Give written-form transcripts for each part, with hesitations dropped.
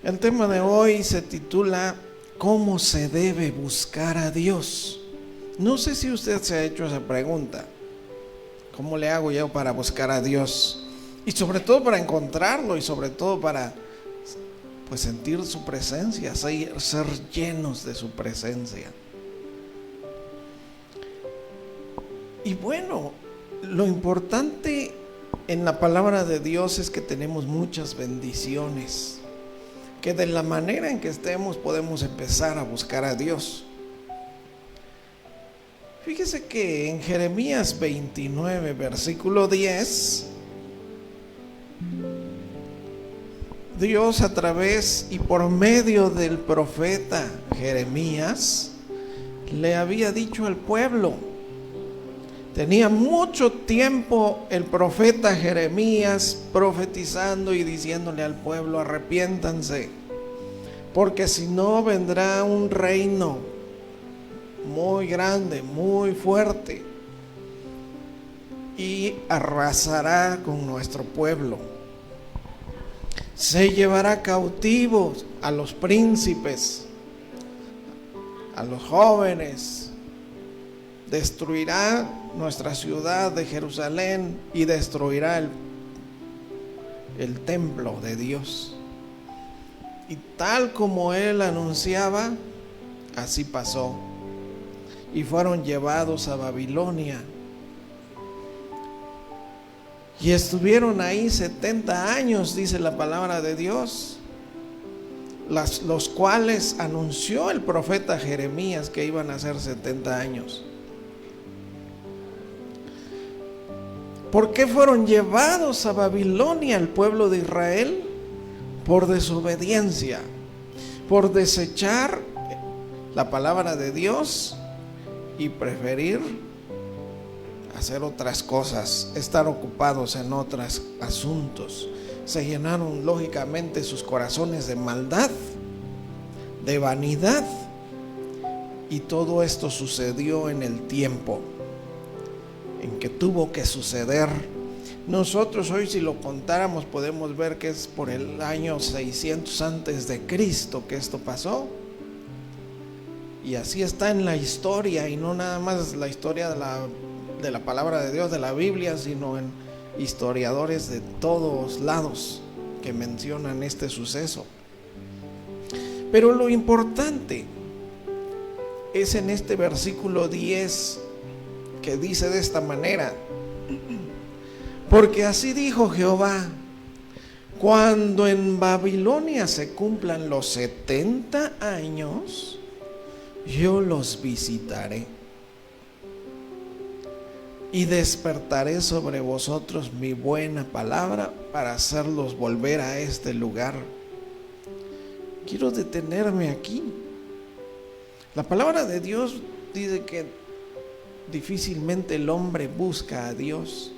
El tema de hoy se titula ¿Cómo se debe buscar a Dios? No sé si usted se ha hecho esa pregunta. ¿Cómo le hago yo para buscar a Dios? Y sobre todo para encontrarlo, y sobre todo para sentir su presencia, ser llenos de su presencia. Y bueno, lo importante en la palabra de Dios es que tenemos muchas bendiciones, que de la manera en que estemos podemos empezar a buscar a Dios. Fíjese que en Jeremías 29, versículo 10, Dios a través y por medio del profeta Jeremías le había dicho al pueblo. Tenía mucho tiempo el profeta Jeremías profetizando y diciéndole al pueblo: arrepiéntanse, porque si no vendrá un reino muy grande, muy fuerte, y arrasará con nuestro pueblo. Se llevará cautivos a los príncipes, a los jóvenes, destruirá nuestra ciudad de Jerusalén y destruirá el templo de Dios. Y tal como él anunciaba, así pasó. Y fueron llevados a Babilonia. Y estuvieron ahí 70 años, dice la palabra de Dios, los cuales anunció el profeta Jeremías que iban a ser 70 años. ¿Por qué fueron llevados a Babilonia el pueblo de Israel? Por desobediencia, por desechar la palabra de Dios y preferir hacer otras cosas, estar ocupados en otros asuntos. Se llenaron lógicamente sus corazones de maldad, de vanidad, y todo esto sucedió en el tiempo en que tuvo que suceder. Nosotros hoy, si lo contáramos, podemos ver que es por el año 600 antes de Cristo que esto pasó. Y así está en la historia, y no nada más la historia de la palabra de Dios, de la Biblia, sino en historiadores de todos lados que mencionan este suceso. Pero lo importante es en este versículo 10, que dice de esta manera: porque así dijo Jehová, cuando en Babilonia se cumplan los 70 años, yo los visitaré y despertaré sobre vosotros mi buena palabra para hacerlos volver a este lugar. Quiero detenerme aquí. La palabra de Dios dice que difícilmente el hombre busca a Dios.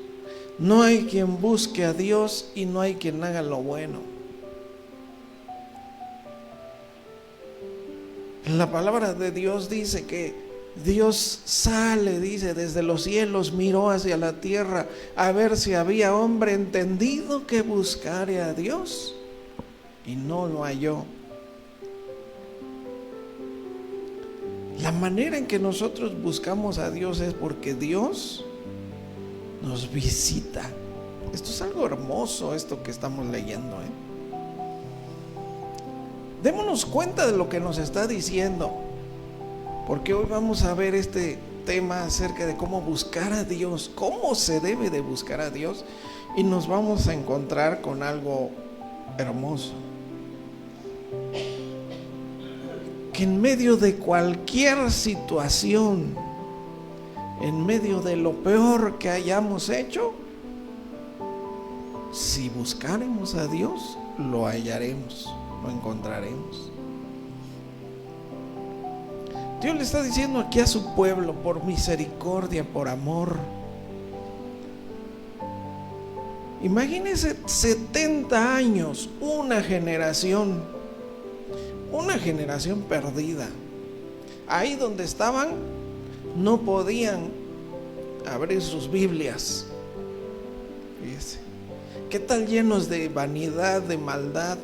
No hay quien busque a Dios y no hay quien haga lo bueno. La palabra de Dios dice que Dios sale, dice, desde los cielos, miró hacia la tierra a ver si había hombre entendido que buscare a Dios, y no lo halló. La manera en que nosotros buscamos a Dios es porque Dios nos visita. Esto es algo hermoso, esto que estamos leyendo, Démonos cuenta de lo que nos está diciendo, porque hoy vamos a ver este tema acerca de cómo buscar a Dios, cómo se debe de buscar a Dios, y nos vamos a encontrar con algo hermoso. Que en medio de cualquier situación, en medio de lo peor que hayamos hecho, si buscaremos a Dios, lo hallaremos, lo encontraremos. Dios le está diciendo aquí a su pueblo, por misericordia, por amor. Imagínense 70 años, una generación perdida. Ahí donde estaban no podían abrir sus Biblias. Fíjese, qué tal llenos de vanidad, de maldad,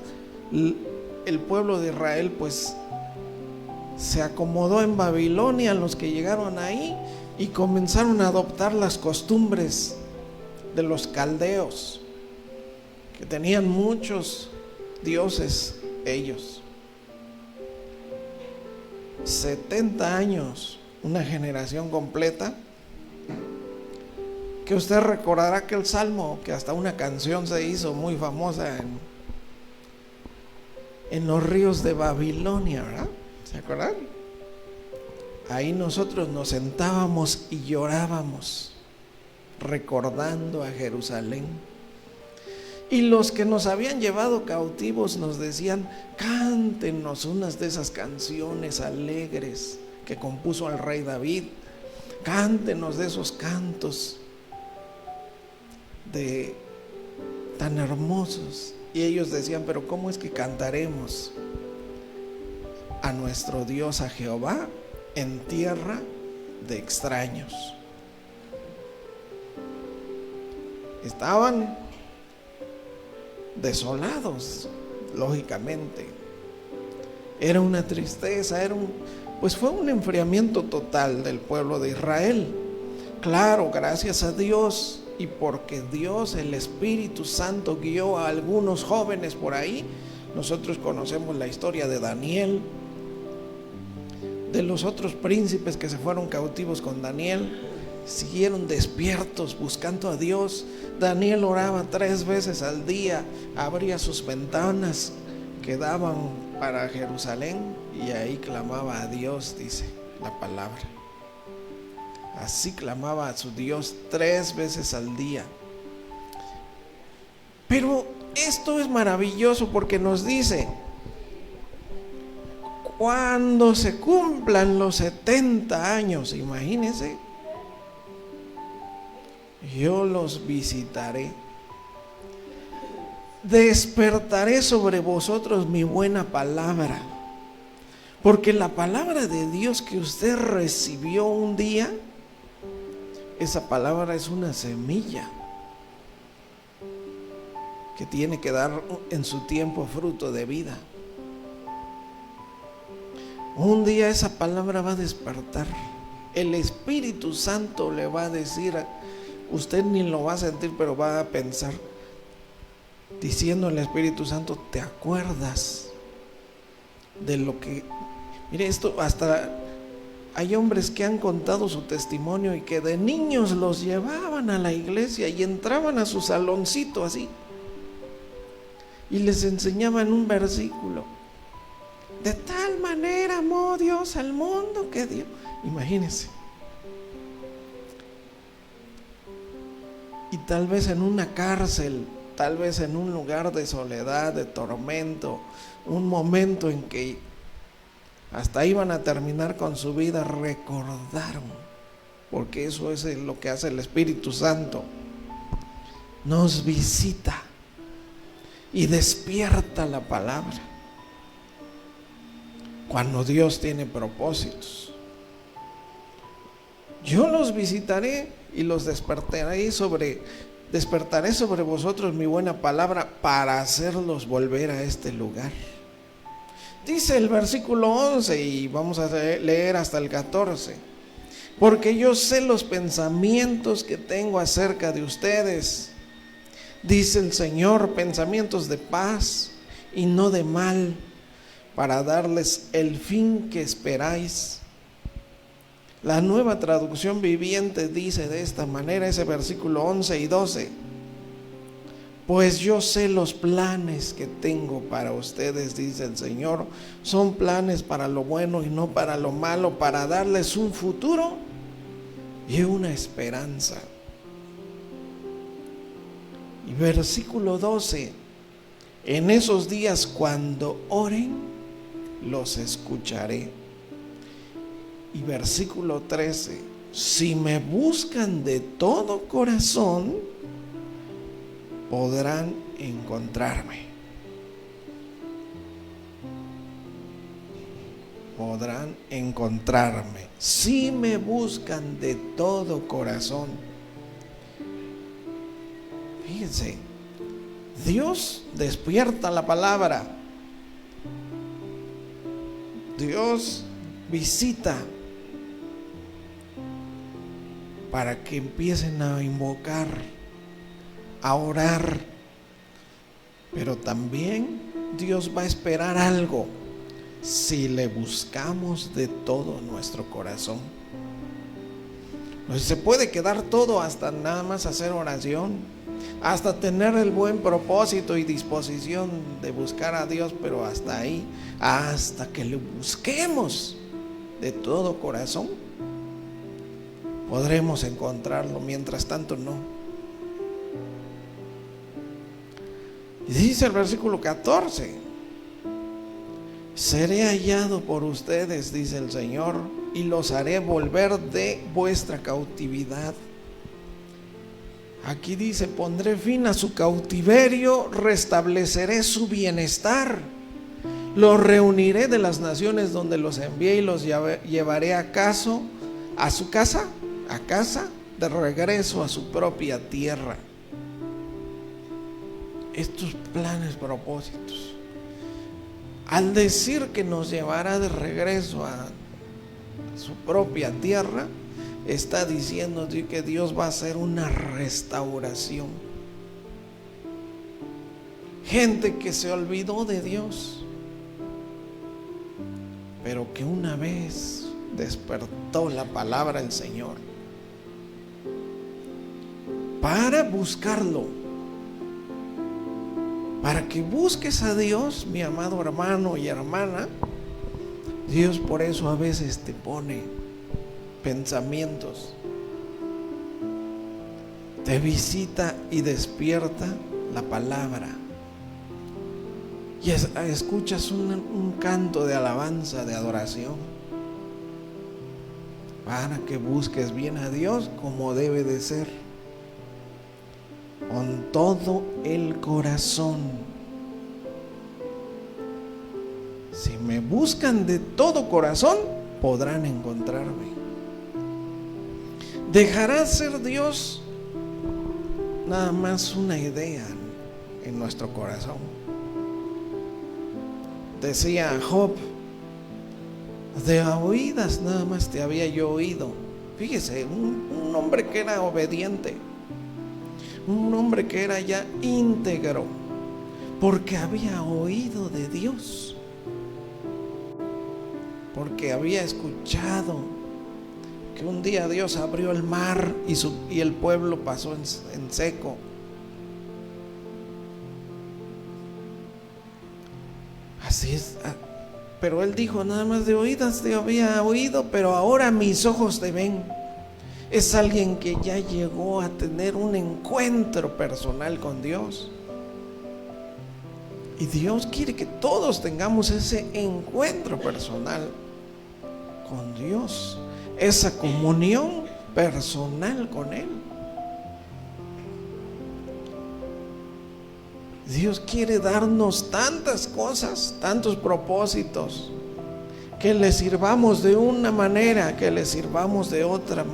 el pueblo de Israel pues se acomodó en Babilonia, los que llegaron ahí, y comenzaron a adoptar las costumbres de los caldeos, que tenían muchos dioses ellos. 70 años, una generación completa, que usted recordará aquel salmo que hasta una canción se hizo muy famosa en los ríos de Babilonia, ¿verdad? ¿Se acuerdan? Ahí nosotros nos sentábamos y llorábamos recordando a Jerusalén. Y los que nos habían llevado cautivos nos decían: cántenos unas de esas canciones alegres que compuso el rey David, cántenos de esos cantos tan hermosos. Y ellos decían: pero ¿cómo es que cantaremos a nuestro Dios, a Jehová, en tierra de extraños? Estaban desolados, lógicamente. Era una tristeza, pues fue un enfriamiento total del pueblo de Israel. Claro, gracias a Dios, y porque Dios, el Espíritu Santo, guió a algunos jóvenes por ahí. Nosotros conocemos la historia de Daniel, de los otros príncipes que se fueron cautivos con Daniel, siguieron despiertos buscando a Dios. Daniel oraba 3 veces al día, abría sus ventanas que daban para Jerusalén y ahí clamaba a Dios, dice la palabra. Así clamaba a su Dios 3 veces al día. Pero esto es maravilloso porque nos dice: cuando se cumplan los 70 años, imagínense, yo los visitaré, despertaré sobre vosotros mi buena palabra. Porque la palabra de Dios que usted recibió un día, esa palabra es una semilla que tiene que dar en su tiempo fruto de vida. Un día esa palabra va a despertar. El Espíritu Santo le va a decir, usted ni lo va a sentir, pero va a pensar, diciendo el Espíritu Santo: ¿te acuerdas de lo que? Mire, esto hasta hay hombres que han contado su testimonio y que de niños los llevaban a la iglesia y entraban a su saloncito así y les enseñaban un versículo: de tal manera amó Dios al mundo que dio. Imagínense. Y tal vez en una cárcel, tal vez en un lugar de soledad, de tormento, un momento en que hasta iban a terminar con su vida, recordaron, porque eso es lo que hace el Espíritu Santo. Nos visita y despierta la palabra cuando Dios tiene propósitos. Yo los visitaré y los despertaré sobre vosotros mi buena palabra para hacerlos volver a este lugar. Dice el versículo 11 y vamos a leer hasta el 14: porque yo sé los pensamientos que tengo acerca de ustedes, dice el Señor, pensamientos de paz y no de mal, para darles el fin que esperáis. La Nueva Traducción Viviente dice de esta manera, ese versículo 11 y 12: pues yo sé los planes que tengo para ustedes, dice el Señor, son planes para lo bueno y no para lo malo, para darles un futuro y una esperanza. Y versículo 12: en esos días cuando oren, los escucharé. Y versículo 13: si me buscan de todo corazón, podrán encontrarme. Podrán encontrarme si me buscan de todo corazón. Fíjense, Dios despierta la palabra Dios visita para que empiecen a invocar, a orar, pero también Dios va a esperar algo si le buscamos de todo nuestro corazón. Pues se puede quedar todo hasta nada más hacer oración, hasta tener el buen propósito y disposición de buscar a Dios, pero hasta ahí, hasta que le busquemos de todo corazón, podremos encontrarlo. Mientras tanto no. Y dice el versículo 14: seré hallado por ustedes, dice el Señor, y los haré volver de vuestra cautividad. Aquí dice: pondré fin a su cautiverio, restableceré su bienestar, los reuniré de las naciones donde los envié y los llevaré a su casa, de regreso a su propia tierra. Estos planes, propósitos, al decir que nos llevará de regreso a su propia tierra, está diciendo que Dios va a hacer una restauración. Gente que se olvidó de Dios, pero que una vez despertó la palabra del Señor para buscarlo. Para que busques a Dios, mi amado hermano y hermana, Dios por eso a veces te pone pensamientos, te visita y despierta la palabra, y escuchas un canto de alabanza, de adoración, para que busques bien a Dios como debe de ser, con todo el corazón. Si me buscan de todo corazón, podrán encontrarme. Dejará ser Dios nada más una idea en nuestro corazón. Decía Job: de oídas nada más te había yo oído. Fíjese, un hombre que era obediente, un hombre que era ya íntegro, porque había oído de Dios, porque había escuchado que un día Dios abrió el mar y el pueblo pasó en seco. Así es. Pero él dijo: nada más de oídas te había oído, pero ahora mis ojos te ven. Es alguien que ya llegó a tener un encuentro personal con Dios. Y Dios quiere que todos tengamos ese encuentro personal con Dios, esa comunión personal con Él. Dios quiere darnos tantas cosas, tantos propósitos, que le sirvamos de una manera, que le sirvamos de otra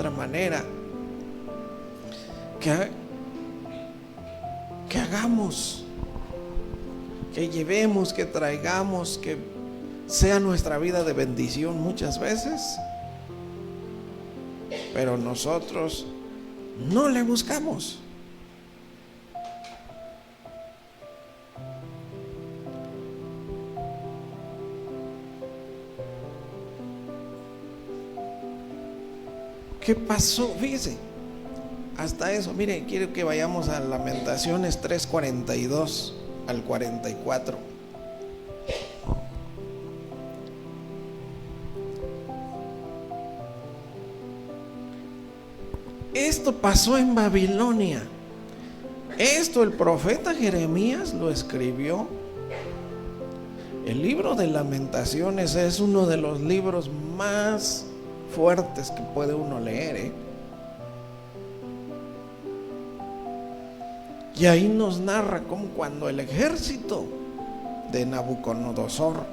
manera, que hagamos, que llevemos, que traigamos, que sea nuestra vida de bendición muchas veces, pero nosotros no le buscamos. ¿Qué pasó? Fíjese, hasta eso. Mire, quiero que vayamos a Lamentaciones 3:42 al 44. Esto pasó en Babilonia. Esto el profeta Jeremías lo escribió. El libro de Lamentaciones es uno de los libros más fuertes que puede uno leer, Y ahí nos narra cómo cuando el ejército de Nabucodonosor,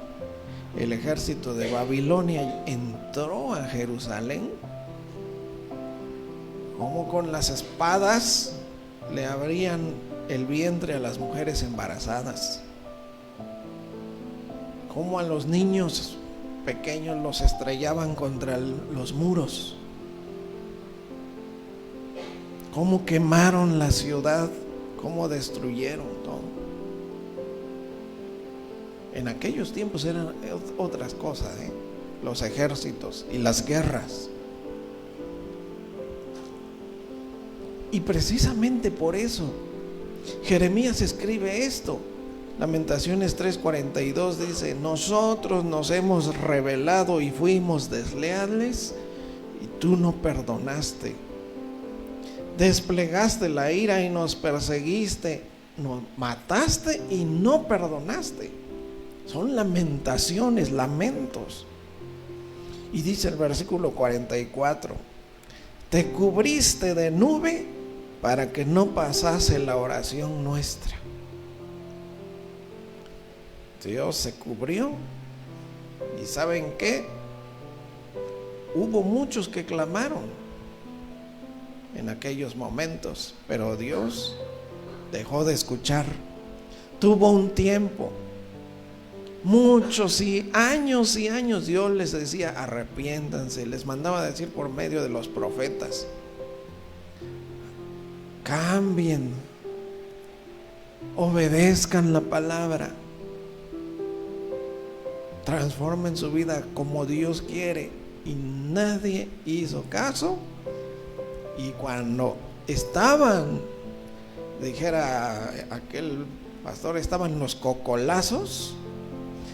el ejército de Babilonia, entró a Jerusalén, como con las espadas le abrían el vientre a las mujeres embarazadas, cómo a los niños pequeños los estrellaban contra los muros, cómo quemaron la ciudad, cómo destruyeron todo. En aquellos tiempos eran otras cosas, los ejércitos y las guerras. Y precisamente por eso Jeremías escribe esto. Lamentaciones 3:42 dice: nosotros nos hemos rebelado y fuimos desleales, y tú no perdonaste. Desplegaste la ira y nos perseguiste, nos mataste y no perdonaste. Son lamentaciones, lamentos. Y dice el versículo 44: te cubriste de nube para que no pasase la oración nuestra. Dios se cubrió, y ¿saben qué? Hubo muchos que clamaron en aquellos momentos, pero Dios dejó de escuchar. Tuvo un tiempo, muchos y años Dios les decía: arrepiéntanse, les mandaba a decir por medio de los profetas: cambien, obedezcan la palabra, transformen su vida como Dios quiere. Y nadie hizo caso. Y cuando estaban, dijera aquel pastor, estaban los cocolazos,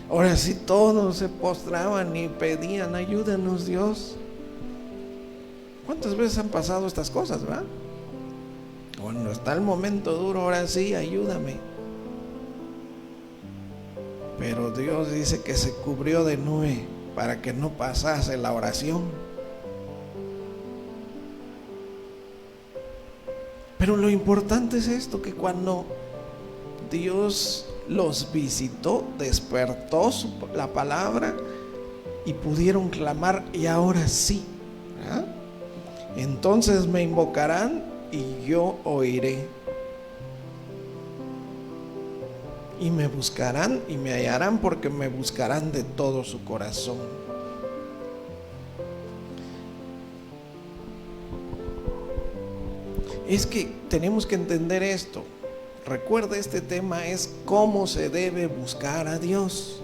ahora sí todos se postraban y pedían: ayúdanos, Dios. ¿Cuántas veces han pasado estas cosas, verdad? Cuando está el momento duro, ahora sí, ayúdame. Pero Dios dice que se cubrió de nube para que no pasase la oración. Pero lo importante es esto, que cuando Dios los visitó, despertó la palabra y pudieron clamar: y ahora sí, ¿verdad? Entonces me invocarán y yo oiré, y me buscarán y me hallarán, porque me buscarán de todo su corazón. Es que tenemos que entender esto. Recuerda, este tema es cómo se debe buscar a Dios.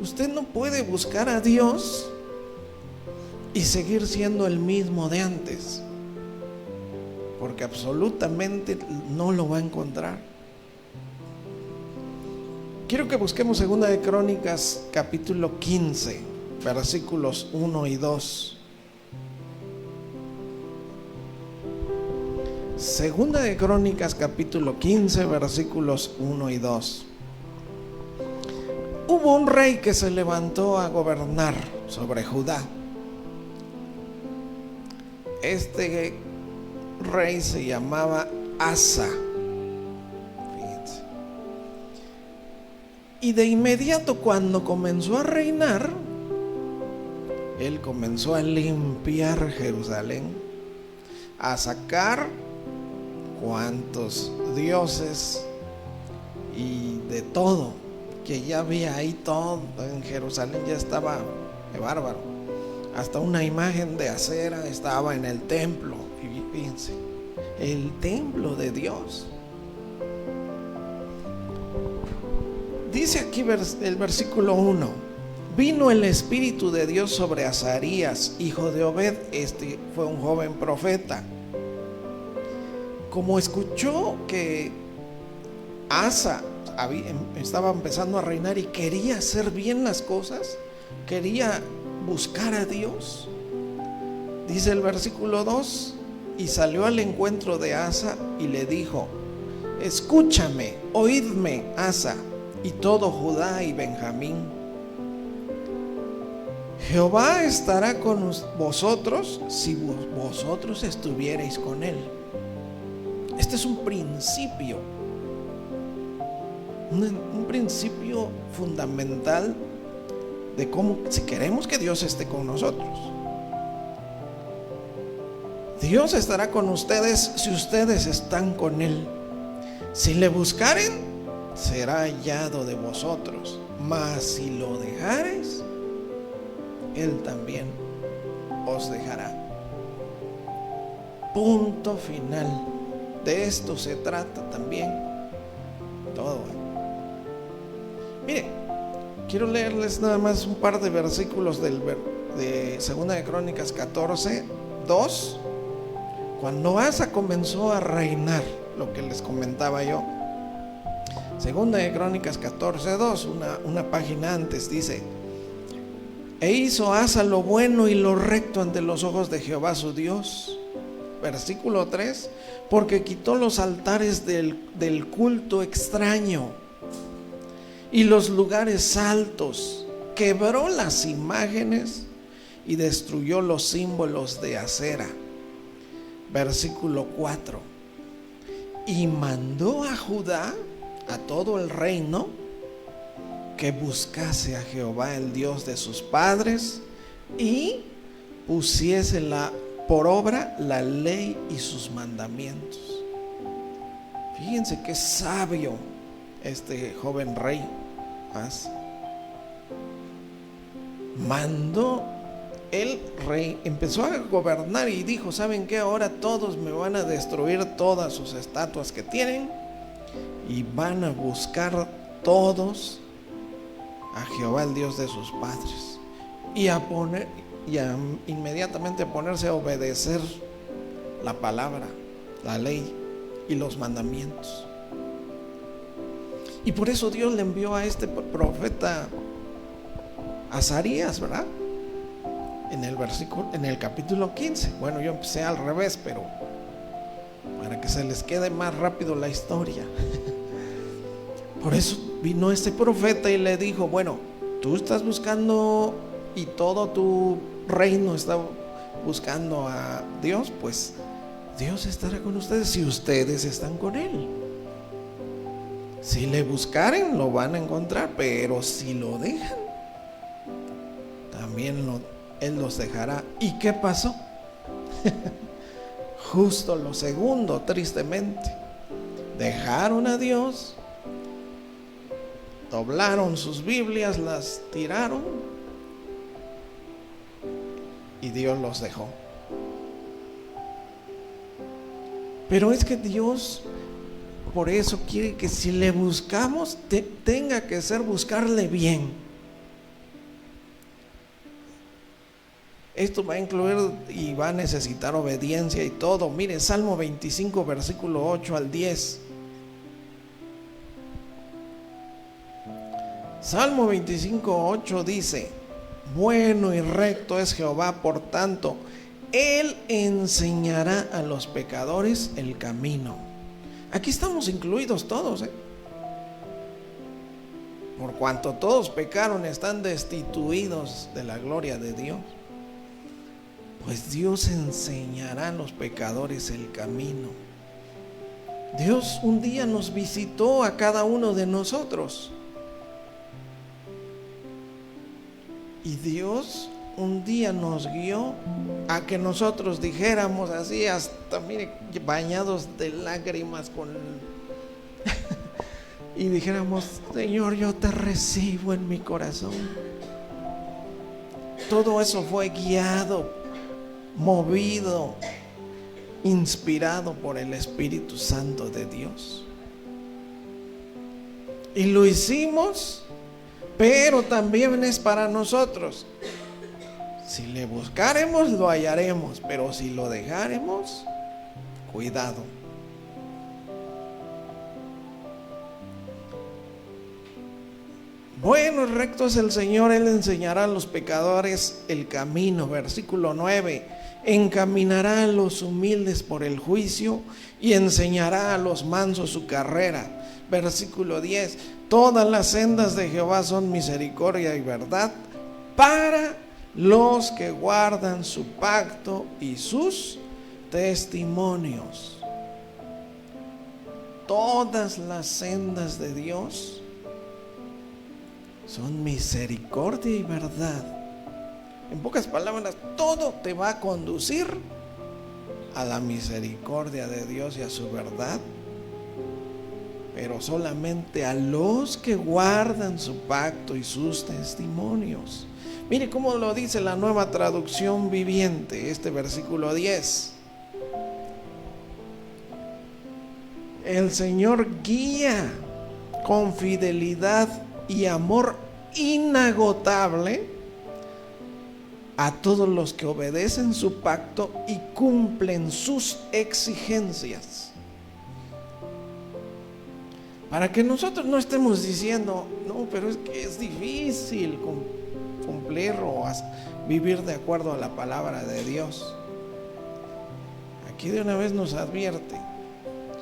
Usted no puede buscar a Dios y seguir siendo el mismo de antes, porque absolutamente no lo va a encontrar. Quiero que busquemos 2 de Crónicas capítulo 15, versículos 1 y 2. Segunda de Crónicas capítulo 15, versículos 1 y 2. Hubo un rey que se levantó a gobernar sobre Judá. Este rey se llamaba Asa. Fíjense. Y de inmediato, cuando comenzó a reinar, él comenzó a limpiar Jerusalén, a sacar cuantos dioses y de todo que ya había ahí. Todo en Jerusalén ya estaba bárbaro, hasta una imagen de acera estaba en el templo. Y fíjense, el templo de Dios. Dice aquí el versículo 1: vino el Espíritu de Dios sobre Azarías, hijo de Obed. Este fue un joven profeta. Como escuchó que Asa estaba empezando a reinar y quería hacer bien las cosas, quería buscar a Dios, dice el versículo 2: y salió al encuentro de Asa y le dijo: escúchame, oídme, Asa, y todo Judá y Benjamín. Jehová estará con vosotros si vosotros estuvierais con él. Este es un principio, un principio fundamental de cómo, si queremos que Dios esté con nosotros, Dios estará con ustedes si ustedes están con él. Si le buscaren será hallado de vosotros, mas si lo dejares, Él también os dejará. Punto final. De esto se trata también todo. Mire, quiero leerles nada más un par de versículos de 2 de Crónicas 14, 2. Cuando Asa comenzó a reinar, lo que les comentaba yo, 2 de Crónicas 14, 2, una página antes, dice: e hizo Asa lo bueno y lo recto ante los ojos de Jehová su Dios. Versículo 3: porque quitó los altares del culto extraño y los lugares altos, quebró las imágenes y destruyó los símbolos de acera. Versículo 4: y mandó a Judá, a todo el reino, que buscase a Jehová el Dios de sus padres y pusiese por obra la ley y sus mandamientos. Fíjense qué sabio este joven rey Asa. Mandó, el rey empezó a gobernar y dijo: ¿saben qué? Ahora todos me van a destruir todas sus estatuas que tienen y van a buscar todos a Jehová el Dios de sus padres y inmediatamente a ponerse a obedecer la palabra, la ley y los mandamientos. Y por eso Dios le envió a este profeta Azarías, ¿verdad? En el capítulo 15. Bueno, yo empecé al revés, pero para que se les quede más rápido la historia. Por eso vino este profeta y le dijo: bueno, tú estás buscando y todo tu reino está buscando a Dios, pues Dios estará con ustedes si ustedes están con Él. Si le buscaren, lo van a encontrar, pero si lo dejan, también Él los dejará. ¿Y qué pasó? Justo lo segundo, tristemente. Dejaron a Dios, doblaron sus Biblias, las tiraron y Dios los dejó. Pero es que Dios, por eso quiere que si le buscamos, tenga que ser buscarle bien. Esto va a incluir y va a necesitar obediencia y todo. Mire, Salmo 25, versículo 8 al 10. Salmo 25, 8 dice: bueno y recto es Jehová, por tanto, Él enseñará a los pecadores el camino. Aquí estamos incluidos todos, Por cuanto todos pecaron, están destituidos de la gloria de Dios. Pues Dios enseñará a los pecadores el camino. Dios un día nos visitó a cada uno de nosotros. Y Dios un día nos guió a que nosotros dijéramos así, hasta mire, bañados de lágrimas y dijéramos: Señor, yo te recibo en mi corazón. Todo eso fue guiado, movido, inspirado por el Espíritu Santo de Dios. Y lo hicimos, pero también es para nosotros. Si le buscaremos, lo hallaremos, pero si lo dejaremos, cuidado. Bueno y recto es el Señor, Él enseñará a los pecadores el camino. Versículo 9: encaminará a los humildes por el juicio y enseñará a los mansos su carrera. Versículo 10: todas las sendas de Jehová son misericordia y verdad para los que guardan su pacto y sus testimonios. Todas las sendas de Dios son misericordia y verdad. En pocas palabras, todo te va a conducir a la misericordia de Dios y a su verdad pero solamente a los que guardan su pacto y sus testimonios. Mire cómo lo dice la Nueva Traducción Viviente, este versículo 10. El Señor guía con fidelidad y amor inagotable a todos los que obedecen su pacto y cumplen sus exigencias. Para que nosotros no estemos diciendo, no, pero es que es difícil cumplir o vivir de acuerdo a la palabra de Dios. Aquí de una vez nos advierte,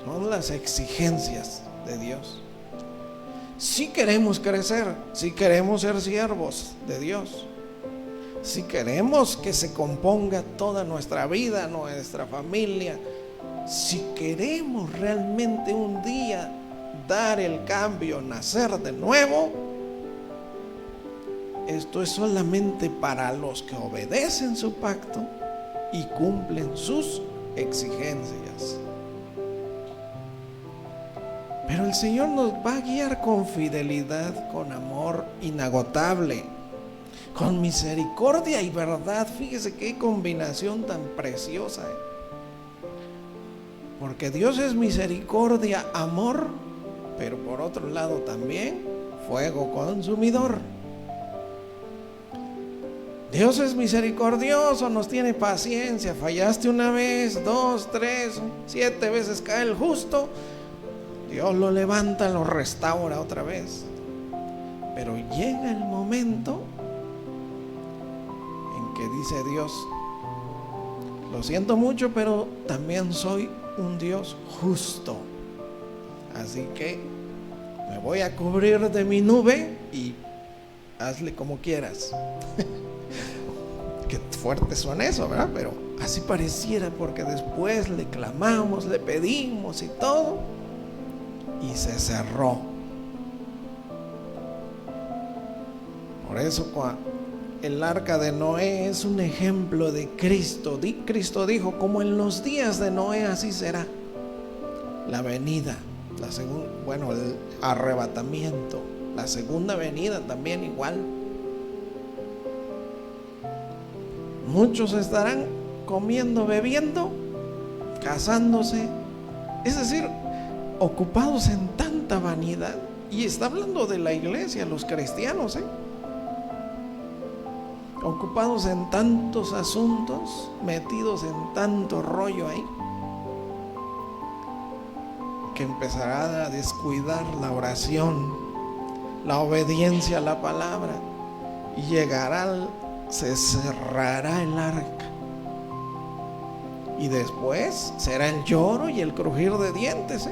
son las exigencias de Dios. Si queremos crecer, si queremos ser siervos de Dios, si queremos que se componga toda nuestra vida, nuestra familia, si queremos realmente un día dar el cambio, nacer de nuevo, esto es solamente para los que obedecen su pacto y cumplen sus exigencias. Pero el Señor nos va a guiar con fidelidad, con amor inagotable, con misericordia y verdad. Fíjese qué combinación tan preciosa, porque Dios es misericordia, amor, pero por otro lado también fuego consumidor. Dios es misericordioso, nos tiene paciencia. Fallaste una vez, 2, 3, 7 veces cae el justo, Dios lo levanta, lo restaura otra vez. Pero llega el momento en que dice Dios, lo siento mucho, pero también soy un Dios justo, así que me voy a cubrir de mi nube y hazle como quieras. Qué fuerte suena eso, ¿verdad? Pero así pareciera, porque después le clamamos, le pedimos y todo, y se cerró. Por eso el arca de Noé es un ejemplo de Cristo. Cristo dijo, como en los días de Noé, así será la venida, el arrebatamiento, la segunda venida también igual. Muchos estarán comiendo, bebiendo, casándose, es decir, ocupados en tanta vanidad. Y está hablando de la iglesia, los cristianos, ocupados en tantos asuntos, metidos en tanto rollo ahí, que empezará a descuidar la oración, la obediencia a la palabra, y se cerrará el arca, y después será el lloro y el crujir de dientes.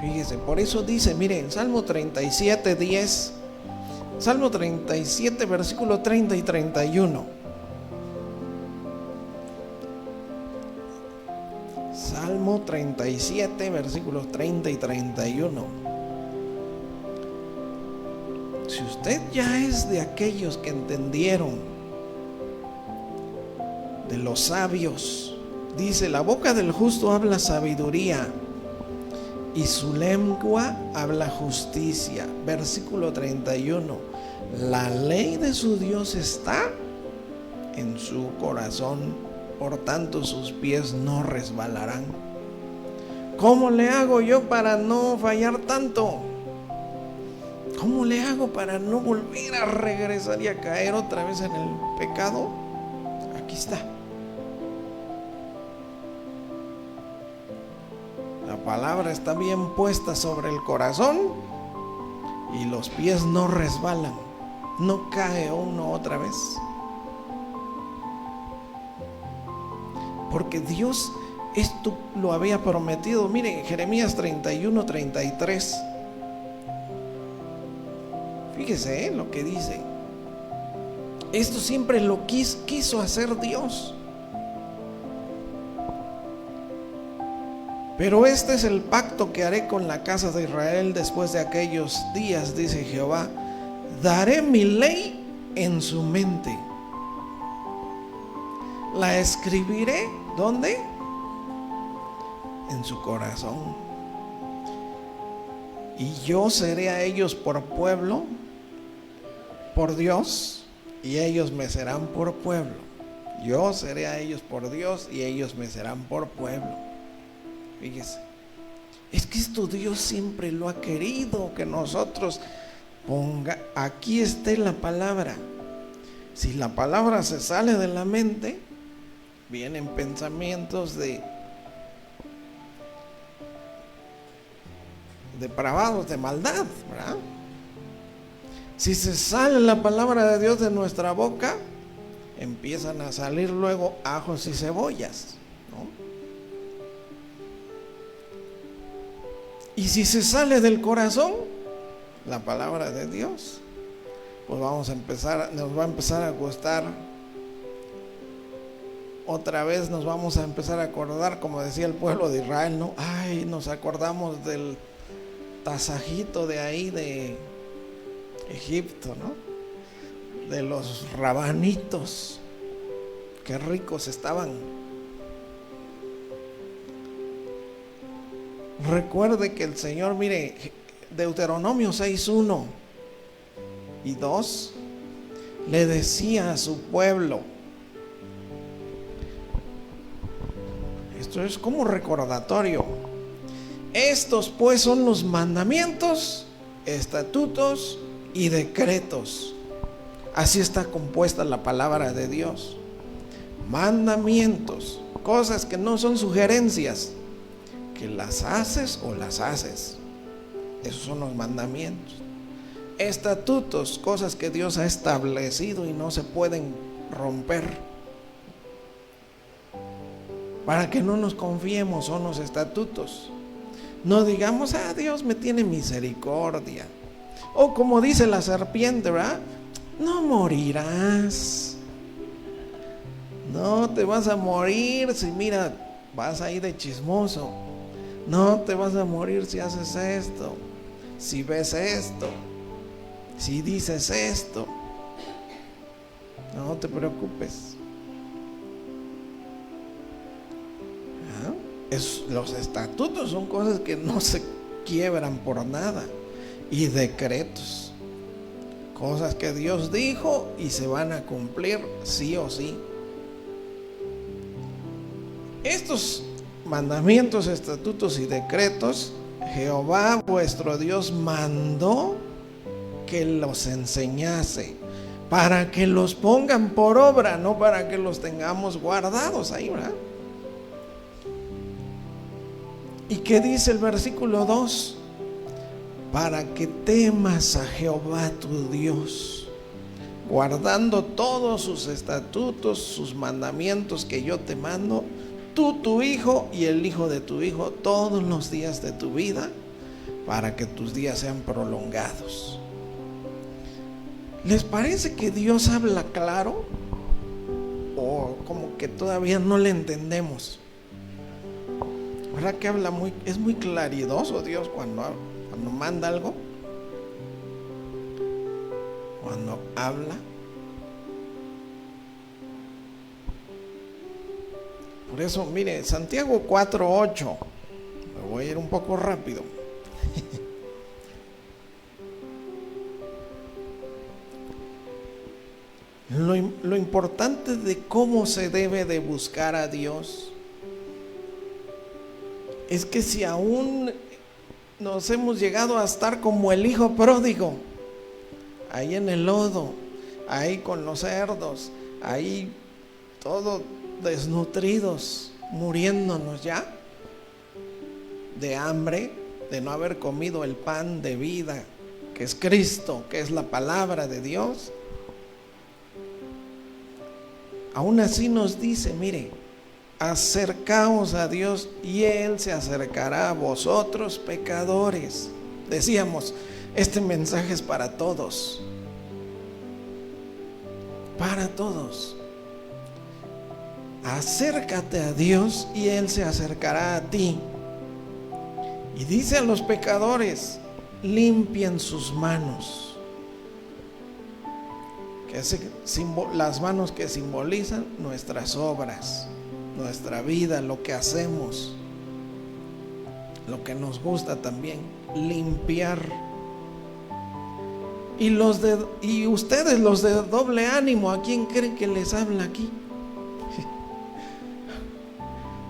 Fíjese, por eso dice, miren, Salmo 37, 10, Salmo 37, versículo 30 y 31. Salmo 37, versículos 30 y 31. Si usted ya es de aquellos que entendieron, de los sabios, dice, la boca del justo habla sabiduría y su lengua habla justicia. Versículo 31. La ley de su Dios está en su corazón, por tanto sus pies no resbalarán. ¿Cómo le hago yo para no fallar tanto? ¿Cómo le hago para no volver a regresar y a caer otra vez en el pecado? Aquí está. La palabra está bien puesta sobre el corazón y los pies no resbalan, no cae uno otra vez. Porque Dios esto lo había prometido. Miren, Jeremías 31, 33. Fíjese lo que dice. Esto siempre lo quiso hacer Dios. Pero este es el pacto que haré con la casa de Israel después de aquellos días, dice Jehová. Daré mi ley en su mente la escribiré, ¿dónde? En su corazón. Y yo seré a ellos por pueblo, por Dios, y ellos me serán por pueblo. Yo seré a ellos por Dios y ellos me serán por pueblo. Fíjese, es que esto Dios siempre lo ha querido, que nosotros aquí esté la palabra. Si la palabra se sale de la mente, vienen pensamientos depravados, de maldad, ¿verdad? Si se sale la palabra de Dios de nuestra boca, empiezan a salir luego ajos y cebollas, ¿no? Y si se sale del corazón la palabra de Dios, pues nos va a empezar a gustar. Otra vez nos vamos a empezar a acordar, como decía el pueblo de Israel, ¿no? Ay, nos acordamos del tasajito de ahí de Egipto, ¿no? De los rabanitos, qué ricos estaban. Recuerde que el Señor, mire, Deuteronomio 6:1 y 2 le decía a su pueblo, esto es como recordatorio: estos pues son los mandamientos, estatutos y decretos. Así está compuesta la palabra de Dios. Mandamientos, cosas que no son sugerencias, que las haces o las haces. Esos son los mandamientos. Estatutos, cosas que Dios ha establecido y no se pueden romper. Para que no nos confiemos, son los estatutos. No digamos, Dios me tiene misericordia. O como dice la serpiente, ¿verdad? No morirás. No te vas a morir si, mira, vas ahí de chismoso. No te vas a morir si haces esto, si ves esto, si dices esto. No te preocupes. Los estatutos son cosas que no se quiebran por nada. Y decretos, cosas que Dios dijo y se van a cumplir sí o sí. Estos mandamientos, estatutos y decretos, Jehová vuestro Dios mandó que los enseñase, para que los pongan por obra, no para que los tengamos guardados ahí, ¿verdad? ¿Y qué dice el versículo 2? Para que temas a Jehová tu Dios, guardando todos sus estatutos, sus mandamientos que yo te mando, tú, tu hijo y el hijo de tu hijo, todos los días de tu vida, para que tus días sean prolongados. ¿Les parece que Dios habla claro? ¿O como que todavía no le entendemos? ¿Verdad que es muy claridoso Dios cuando manda algo? Cuando habla. Por eso, mire, Santiago 4:8. Me voy a ir un poco rápido. Lo importante de cómo se debe de buscar a Dios es que si aún nos hemos llegado a estar como el hijo pródigo, ahí en el lodo, ahí con los cerdos, ahí todo desnutridos, muriéndonos ya de hambre, de no haber comido el pan de vida, que es Cristo, que es la palabra de Dios. Aún así nos dice, mire, acercaos a Dios y Él se acercará a vosotros pecadores. Decíamos, este mensaje es para todos. Para todos. Acércate a Dios y Él se acercará a ti. Y dice a los pecadores, limpien sus manos. ¿Ok? las manos que simbolizan nuestras obras, nuestra vida, lo que hacemos, lo que nos gusta también, limpiar. Y ustedes, los de doble ánimo, ¿a quién creen que les habla aquí?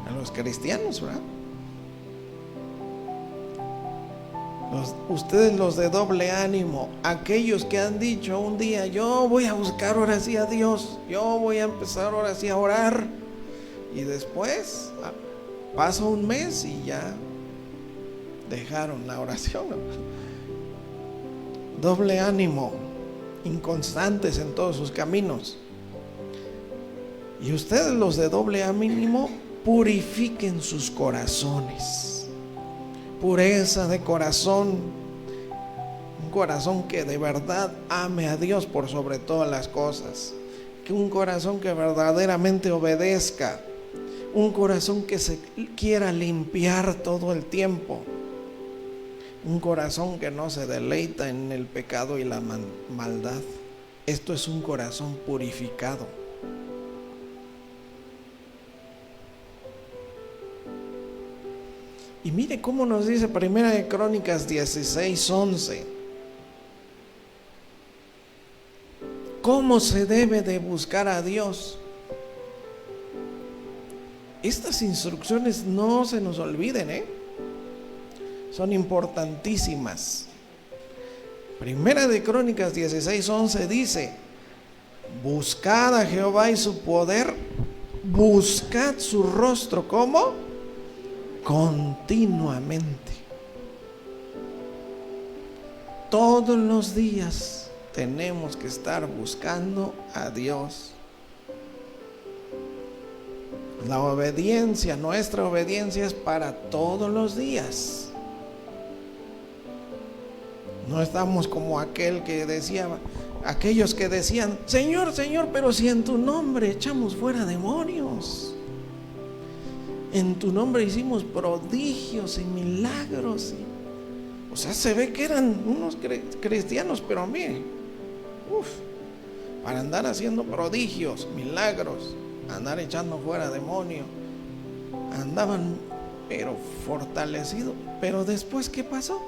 A los cristianos, ¿verdad? Ustedes, los de doble ánimo, aquellos que han dicho un día: yo voy a buscar ahora sí a Dios, yo voy a empezar ahora sí a orar, y después pasa un mes y ya dejaron la oración. Doble ánimo, inconstantes en todos sus caminos. Y ustedes, los de doble ánimo, purifiquen sus corazones. Pureza de corazón, un corazón que de verdad ame a Dios por sobre todas las cosas, que un corazón que verdaderamente obedezca, un corazón que se quiera limpiar todo el tiempo, un corazón que no se deleita en el pecado y la maldad. Esto es un corazón purificado. Y mire cómo nos dice Primera de Crónicas 16:11. ¿Cómo se debe de buscar a Dios? Estas instrucciones no se nos olviden, son importantísimas. Primera de Crónicas 16:11 dice: buscad a Jehová y su poder, buscad su rostro. ¿Cómo? Continuamente. Todos los días tenemos que estar buscando a Dios. La obediencia, nuestra obediencia es para todos los días. No estamos como aquellos que decían: Señor, Señor, pero si en tu nombre echamos fuera demonios, en tu nombre hicimos prodigios y milagros. O sea, se ve que eran unos cristianos, pero mire, para andar haciendo prodigios, milagros, andar echando fuera demonios, andaban pero fortalecidos. Pero después, ¿qué pasó?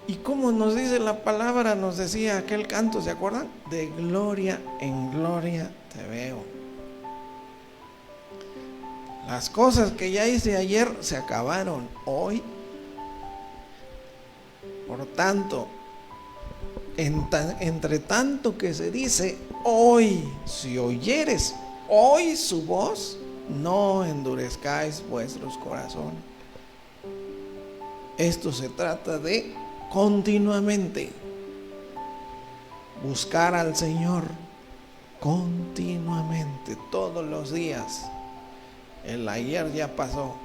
Y como nos dice la palabra, nos decía aquel canto, ¿se acuerdan? De gloria en gloria te veo. Las cosas que ya hice ayer se acabaron hoy. Por tanto, entre tanto que se dice hoy, si oyeres hoy su voz, no endurezcáis vuestros corazones. Esto se trata de continuamente buscar al Señor, continuamente, todos los días. El ayer ya pasó.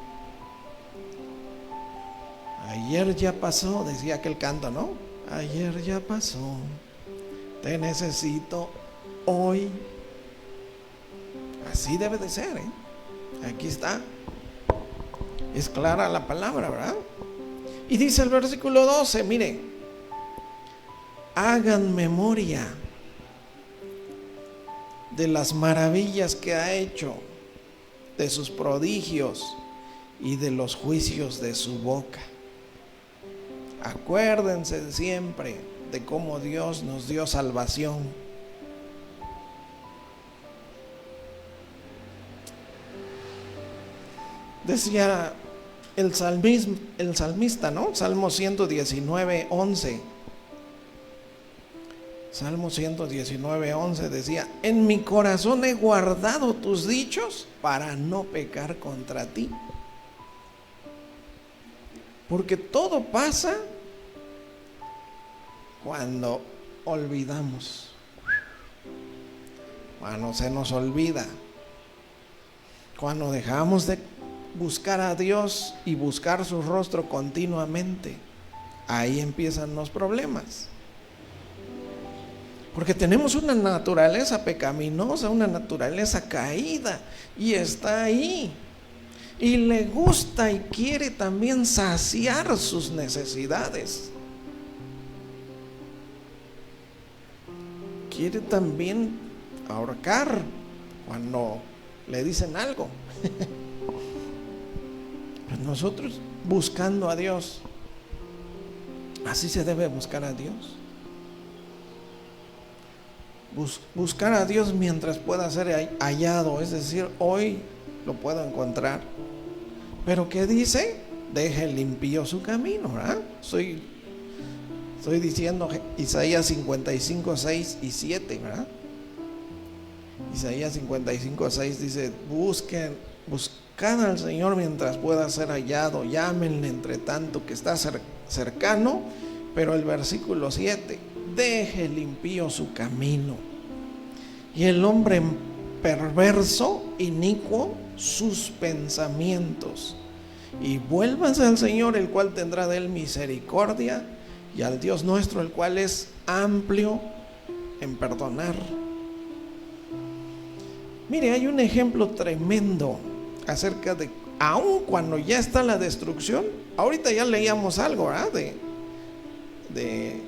Ayer ya pasó, decía aquel canto, ¿no? Ayer ya pasó, te necesito hoy. Así debe de ser, Aquí está. Es clara la palabra, ¿verdad? Y dice el versículo 12, mire: hagan memoria de las maravillas que ha hecho, de sus prodigios y de los juicios de su boca. Acuérdense siempre de cómo Dios nos dio salvación. Decía el salmista, ¿no? Salmo 119:11. Salmo 119:11 decía: en mi corazón he guardado tus dichos para no pecar contra ti. Porque todo pasa cuando olvidamos, cuando se nos olvida, cuando dejamos de buscar a Dios y buscar su rostro continuamente. Ahí empiezan los problemas. Porque tenemos una naturaleza pecaminosa, una naturaleza caída, y está ahí. Y le gusta y quiere también saciar sus necesidades. quiere también ahorcar cuando le dicen algo. Pues nosotros buscando a Dios, así se debe buscar a Dios. Buscar a Dios mientras pueda ser hallado, es decir, hoy lo puedo encontrar. Pero ¿qué dice? Deje limpio su camino, ¿verdad? Estoy diciendo Isaías 55, 6 y 7, ¿verdad? Isaías 55, 6 dice: buscad al Señor mientras pueda ser hallado, llámenle entre tanto que está cercano. Pero el versículo 7: deje limpio su camino, y el hombre perverso, inicuo sus pensamientos, y vuélvanse al Señor, el cual tendrá de él misericordia, y al Dios nuestro, el cual es amplio en perdonar. Mire, hay un ejemplo tremendo acerca de, aun cuando ya está la destrucción. Ahorita ya leíamos algo, ¿verdad? De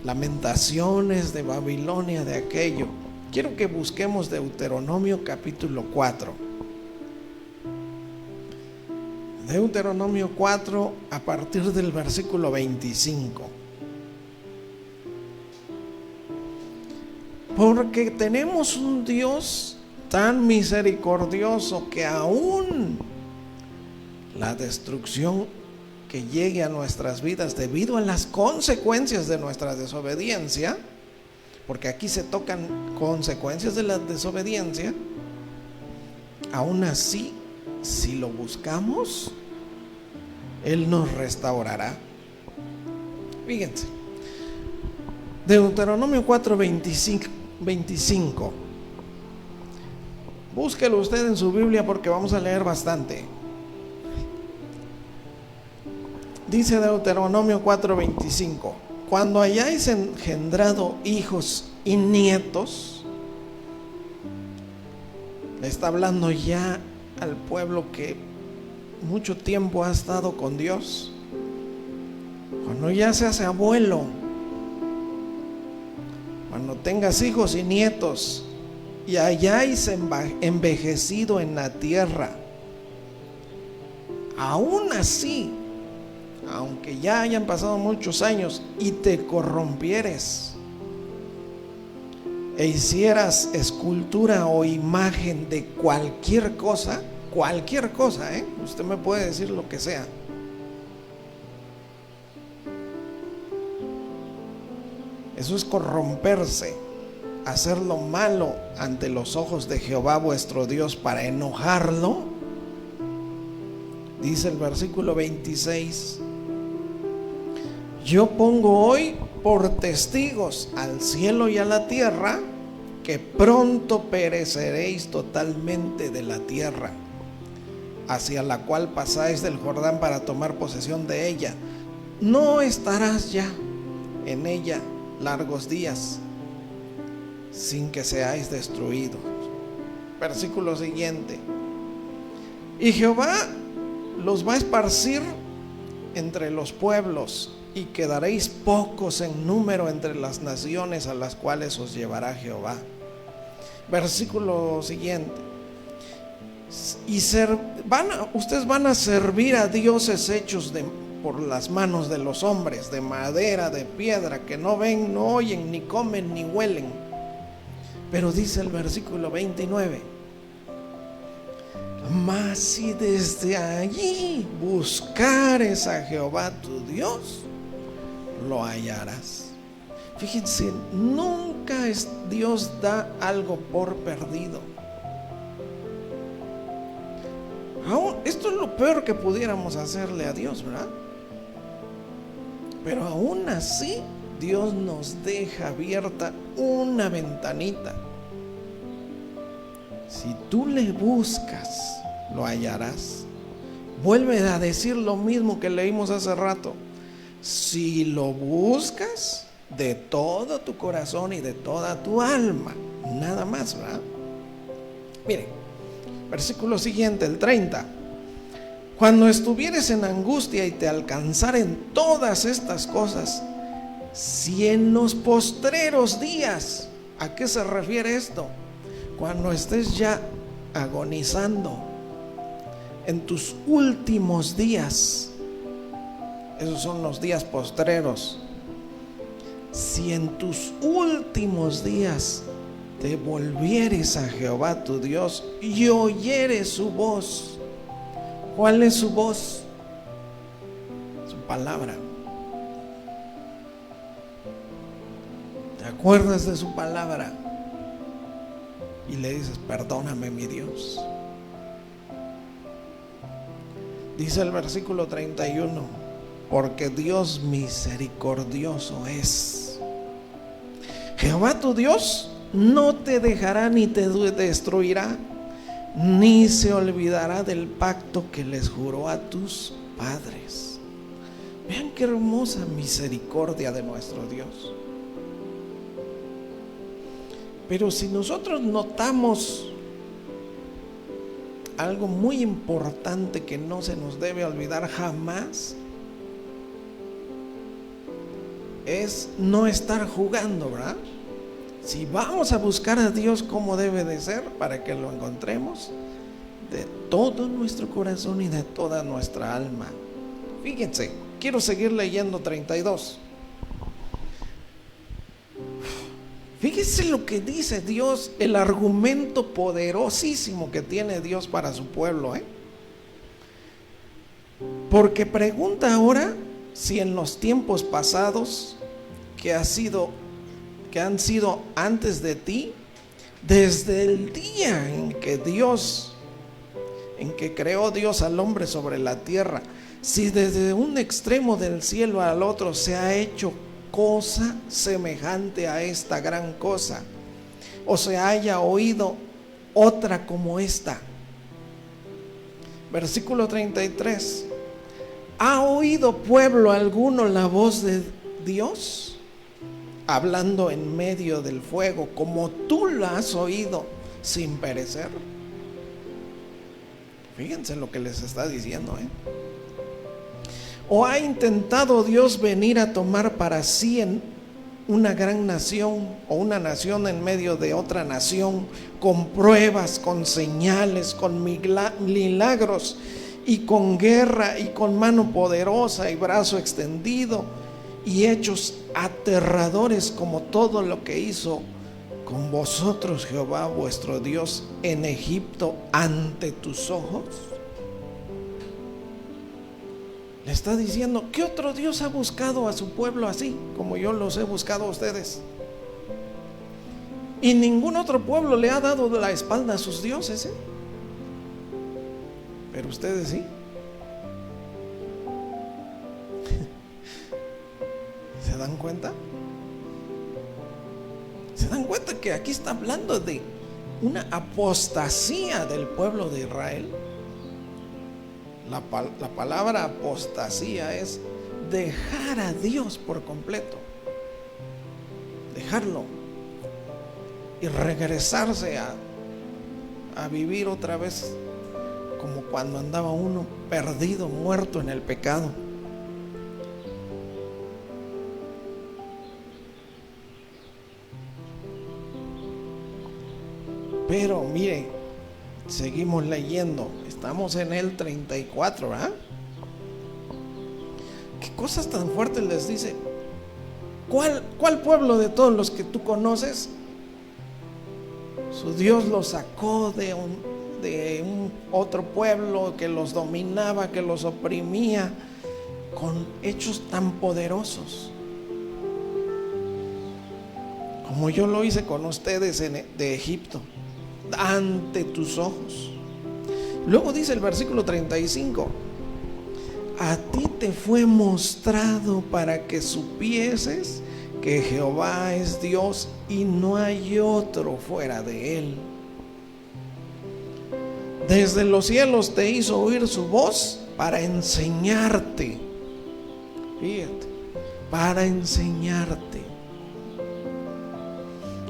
Lamentaciones de Babilonia, de aquello. Quiero que busquemos Deuteronomio capítulo 4. Deuteronomio 4 a partir del versículo 25. Porque tenemos un Dios tan misericordioso que aún la destrucción que llegue a nuestras vidas debido a las consecuencias de nuestra desobediencia, porque aquí se tocan consecuencias de la desobediencia, aún así, si lo buscamos, Él nos restaurará. Fíjense, Deuteronomio 4, 25. Búsquelo usted en su Biblia porque vamos a leer bastante. Dice Deuteronomio 4:25: cuando hayáis engendrado hijos y nietos, le está hablando ya al pueblo que mucho tiempo ha estado con Dios. Cuando ya seas abuelo, cuando tengas hijos y nietos y hayáis envejecido en la tierra, aún así, aunque ya hayan pasado muchos años, y te corrompieres e hicieras escultura o imagen de cualquier cosa, usted me puede decir lo que sea, eso es corromperse, hacer lo malo ante los ojos de Jehová vuestro Dios para enojarlo. Dice el versículo 26: yo pongo hoy por testigos al cielo y a la tierra que pronto pereceréis totalmente de la tierra hacia la cual pasáis del Jordán para tomar posesión de ella. No estarás ya en ella largos días sin que seáis destruidos. Versículo siguiente: y Jehová los va a esparcir entre los pueblos, y quedaréis pocos en número entre las naciones a las cuales os llevará Jehová. Versículo siguiente: y ustedes van a servir a dioses hechos por las manos de los hombres, de madera, de piedra, que no ven, no oyen, ni comen, ni huelen. Pero dice el versículo 29: mas si desde allí buscares a Jehová tu Dios, lo hallarás. Fíjense, nunca Dios da algo por perdido. Esto es lo peor que pudiéramos hacerle a Dios, ¿verdad? Pero aún así, Dios nos deja abierta una ventanita. Si tú le buscas, lo hallarás. Vuelve a decir lo mismo que leímos hace rato: si lo buscas de todo tu corazón y de toda tu alma, nada más, ¿verdad? Mire, versículo siguiente, el 30: cuando estuvieres en angustia y te alcanzaren todas estas cosas, si en los postreros días, ¿a qué se refiere esto? Cuando estés ya agonizando, en tus últimos días, esos son los días postreros. Si en tus últimos días te volvieres a Jehová tu Dios y oyeres su voz. ¿Cuál es su voz? Su palabra. ¿Te acuerdas de su palabra? Y le dices: perdóname, mi Dios. Dice el versículo 31: porque Dios misericordioso es. Jehová tu Dios no te dejará ni te destruirá, ni se olvidará del pacto que les juró a tus padres. Vean qué hermosa misericordia de nuestro Dios. Pero si nosotros notamos algo muy importante que no se nos debe olvidar jamás, es no estar jugando, ¿verdad? Si vamos a buscar a Dios como debe de ser, para que lo encontremos de todo nuestro corazón y de toda nuestra alma. Fíjense, quiero seguir leyendo 32. Fíjense lo que dice Dios, el argumento poderosísimo que tiene Dios para su pueblo, Porque pregunta ahora si en los tiempos pasados que han sido antes de ti, desde el día en que creó Dios al hombre sobre la tierra, si desde un extremo del cielo al otro se ha hecho cosa semejante a esta gran cosa, o se haya oído otra como esta. Versículo 33: ¿ha oído pueblo alguno la voz de Dios? Hablando en medio del fuego, como tú la has oído, sin perecer. Fíjense lo que les está diciendo, ¿O ha intentado Dios venir a tomar para sí en una gran nación, o una nación en medio de otra nación, con pruebas, con señales, con milagros, y con guerra, y con mano poderosa y brazo extendido, y hechos aterradores, como todo lo que hizo con vosotros Jehová vuestro Dios en Egipto ante tus ojos? Le está diciendo: ¿qué otro Dios ha buscado a su pueblo así como yo los he buscado a ustedes? Y ningún otro pueblo le ha dado la espalda a sus dioses, pero ustedes sí. ¿Se dan cuenta? ¿Se dan cuenta que aquí está hablando de una apostasía del pueblo de Israel? La palabra apostasía es dejar a Dios por completo, dejarlo y regresarse a vivir otra vez como cuando andaba uno perdido, muerto en el pecado. Pero mire, seguimos leyendo. Estamos en el 34, ¿verdad? ¿Qué cosas tan fuertes les dice? ¿Cuál pueblo de todos los que tú conoces, su Dios los sacó de un otro pueblo que los dominaba, que los oprimía, con hechos tan poderosos como yo lo hice con ustedes de Egipto, ante tus ojos? Luego dice el versículo 35: a ti te fue mostrado para que supieses que Jehová es Dios y no hay otro fuera de él. Desde los cielos te hizo oír su voz para enseñarte. Fíjate, para enseñarte.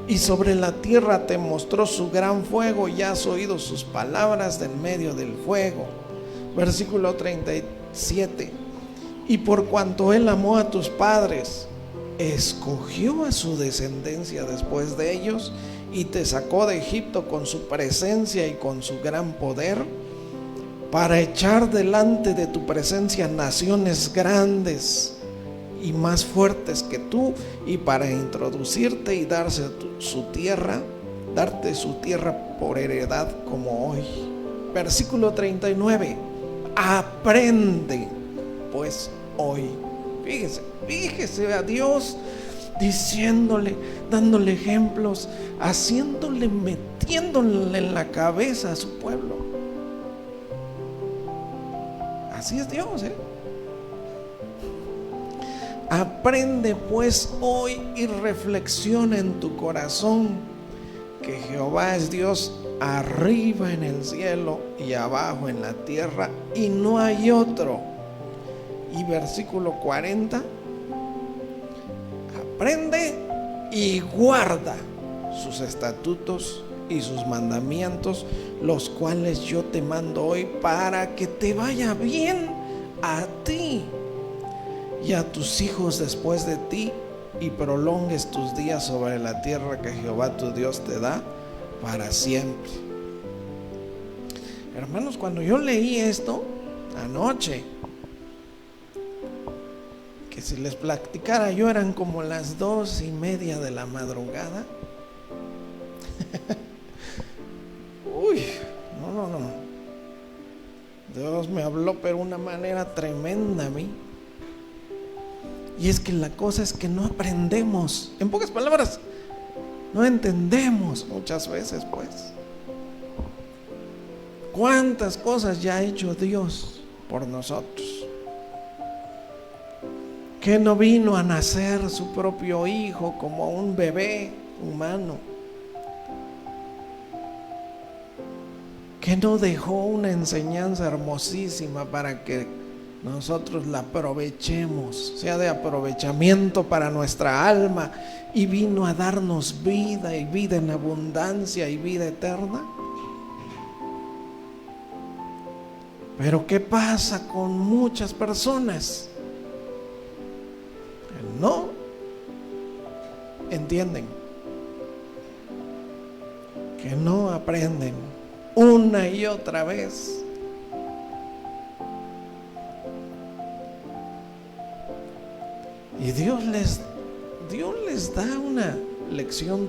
Y sobre la tierra te mostró su gran fuego, y has oído sus palabras del medio del fuego. Versículo 37: y por cuanto él amó a tus padres, escogió a su descendencia después de ellos y te sacó de Egipto con su presencia y con su gran poder, para echar delante de tu presencia naciones grandes y más fuertes que tú, y para introducirte y darte su tierra por heredad como hoy. Versículo 39. Aprende pues hoy. Fíjese a Dios diciéndole, dándole ejemplos, metiéndole en la cabeza a su pueblo. Así es Dios, Aprende pues hoy y reflexiona en tu corazón que Jehová es Dios arriba en el cielo y abajo en la tierra, y no hay otro. Y versículo 40. Aprende y guarda sus estatutos y sus mandamientos, los cuales yo te mando hoy, para que te vaya bien a ti y a tus hijos después de ti, y prolongues tus días sobre la tierra que Jehová tu Dios te da para siempre. Hermanos, cuando yo leí esto anoche, que si les platicara yo, eran como las 2:30 de la madrugada. Uy, no. Dios me habló pero una manera tremenda a mí. Y es que la cosa es que no aprendemos. En pocas palabras, no entendemos muchas veces, pues. ¿Cuántas cosas ya ha hecho Dios por nosotros? Que no vino a nacer su propio hijo como un bebé humano. Que no dejó una enseñanza hermosísima para que nosotros la aprovechemos, sea de aprovechamiento para nuestra alma, y vino a darnos vida, y vida en abundancia, y vida eterna. Pero ¿qué pasa con muchas personas? No entienden, que no aprenden una y otra vez. Y Dios les da una lección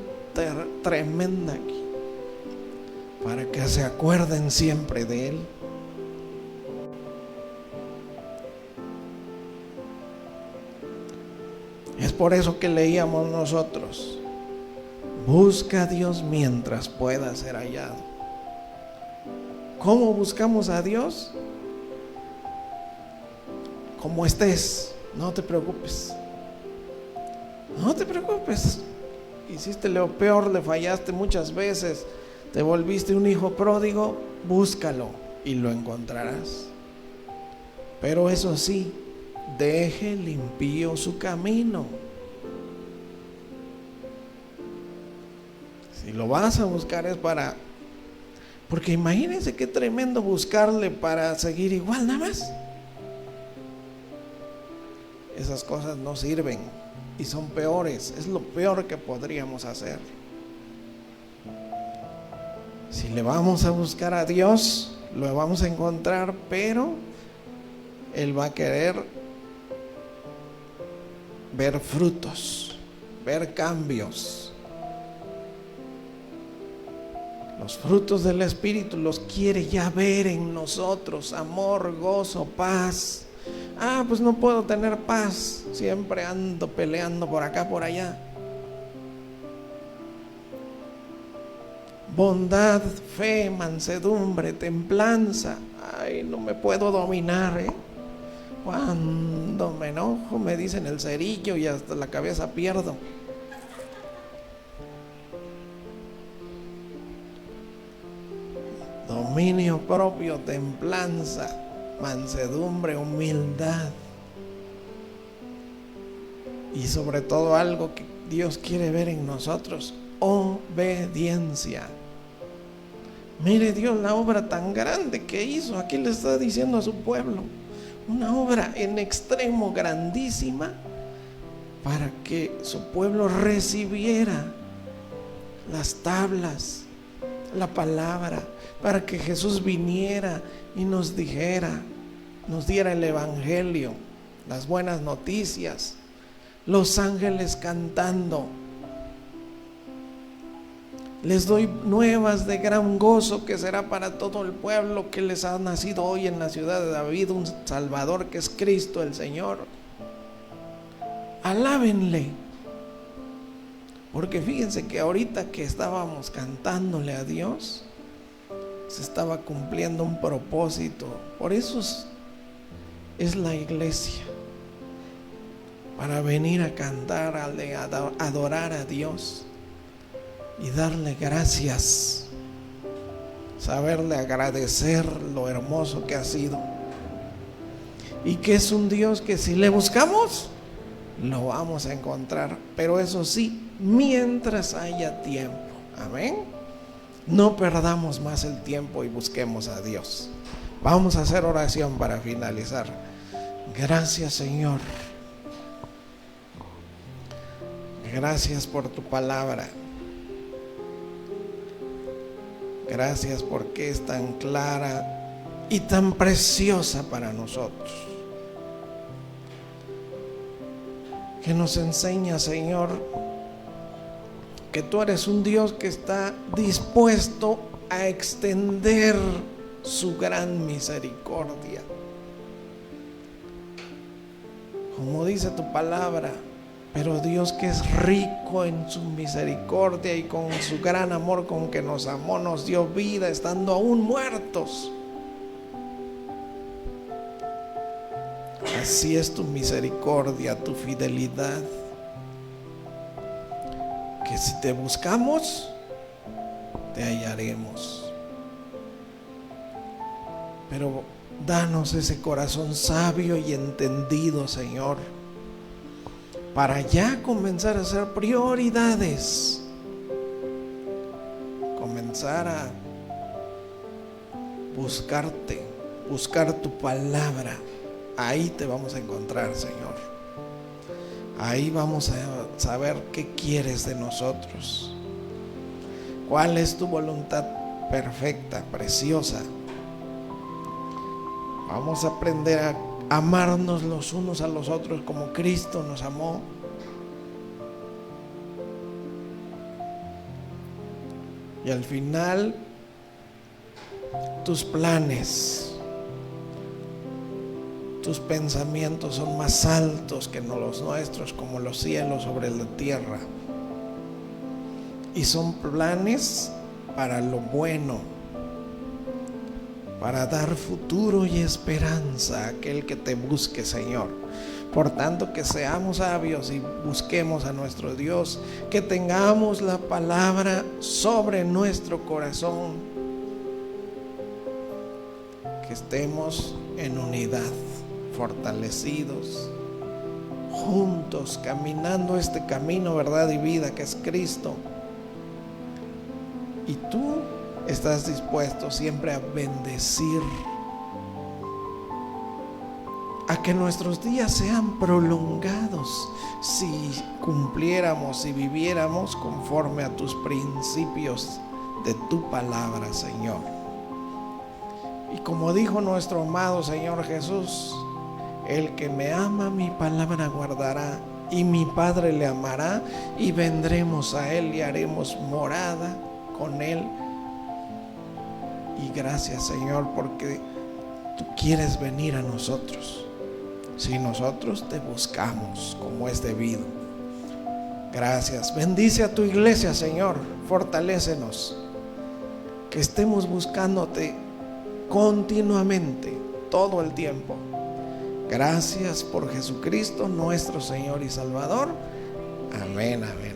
tremenda aquí, para que se acuerden siempre de Él. Es por eso que leíamos nosotros: busca a Dios mientras pueda ser hallado. ¿Cómo buscamos a Dios? Como estés, no te preocupes. No te preocupes. Hiciste lo peor, le fallaste muchas veces, te volviste un hijo pródigo, búscalo y lo encontrarás. Pero eso sí, deje limpio su camino. Si lo vas a buscar es porque imagínense qué tremendo buscarle para seguir igual nada más. Esas cosas no sirven y son peores. Es lo peor que podríamos hacer. Si le vamos a buscar a Dios, lo vamos a encontrar, pero Él va a querer ver frutos, ver cambios. Los frutos del Espíritu los quiere ya ver en nosotros: amor, gozo, paz. Pues no puedo tener paz, siempre ando peleando por acá, por allá. Bondad, fe, mansedumbre, templanza. No me puedo dominar, Cuando me enojo me dicen el cerillo y hasta la cabeza pierdo. Dominio propio, templanza, mansedumbre, humildad. Y sobre todo algo que Dios quiere ver en nosotros: obediencia. Mire Dios la obra tan grande que hizo. Aquí le está diciendo a su pueblo una obra en extremo grandísima. para que su pueblo recibiera las tablas, la palabra, para que Jesús viniera y nos diera el evangelio, las buenas noticias, los ángeles cantando. Les doy nuevas de gran gozo que será para todo el pueblo, que les ha nacido hoy en la ciudad de David un Salvador, que es Cristo el Señor. Alábenle, porque fíjense que ahorita que estábamos cantándole a Dios, se estaba cumpliendo un propósito. Por eso es la iglesia, para venir a cantar, a adorar a Dios y darle gracias, saberle agradecer lo hermoso que ha sido, y que es un Dios que si le buscamos lo vamos a encontrar, pero eso sí, mientras haya tiempo. Amén. No perdamos más el tiempo y busquemos a Dios. Vamos a hacer oración para finalizar. Gracias, Señor. Gracias por tu palabra. Gracias porque es tan clara y tan preciosa para nosotros. Que nos enseña, Señor, que tú eres un Dios que está dispuesto a extender su gran misericordia. Como dice tu palabra, pero Dios que es rico en su misericordia y con su gran amor con que nos amó, nos dio vida estando aún muertos. Así es tu misericordia, tu fidelidad, que si te buscamos, te hallaremos. Pero danos ese corazón sabio y entendido, Señor, para ya comenzar a hacer prioridades, comenzar a buscarte, buscar tu palabra. Ahí te vamos a encontrar, Señor. Ahí vamos a saber qué quieres de nosotros, cuál es tu voluntad perfecta, preciosa. Vamos a aprender a amarnos los unos a los otros como Cristo nos amó. Y al final, tus planes, tus pensamientos son más altos que los nuestros, como los cielos sobre la tierra. Y son planes para lo bueno, para dar futuro y esperanza a aquel que te busque, Señor. Por tanto, que seamos sabios y busquemos a nuestro Dios, que tengamos la palabra sobre nuestro corazón, que estemos en unidad, fortalecidos, juntos, caminando este camino, verdad y vida que es Cristo. Y tú estás dispuesto siempre a bendecir, a que nuestros días sean prolongados si cumpliéramos y viviéramos conforme a tus principios de tu palabra, Señor. Y como dijo nuestro amado Señor Jesús, el que me ama, mi palabra guardará, y mi Padre le amará, y vendremos a él y haremos morada con él. Y gracias, Señor, porque tú quieres venir a nosotros, si nosotros te buscamos como es debido. Gracias. Bendice a tu iglesia, Señor. Fortalécenos, que estemos buscándote continuamente, todo el tiempo. Gracias por Jesucristo, nuestro Señor y Salvador. Amén, amén.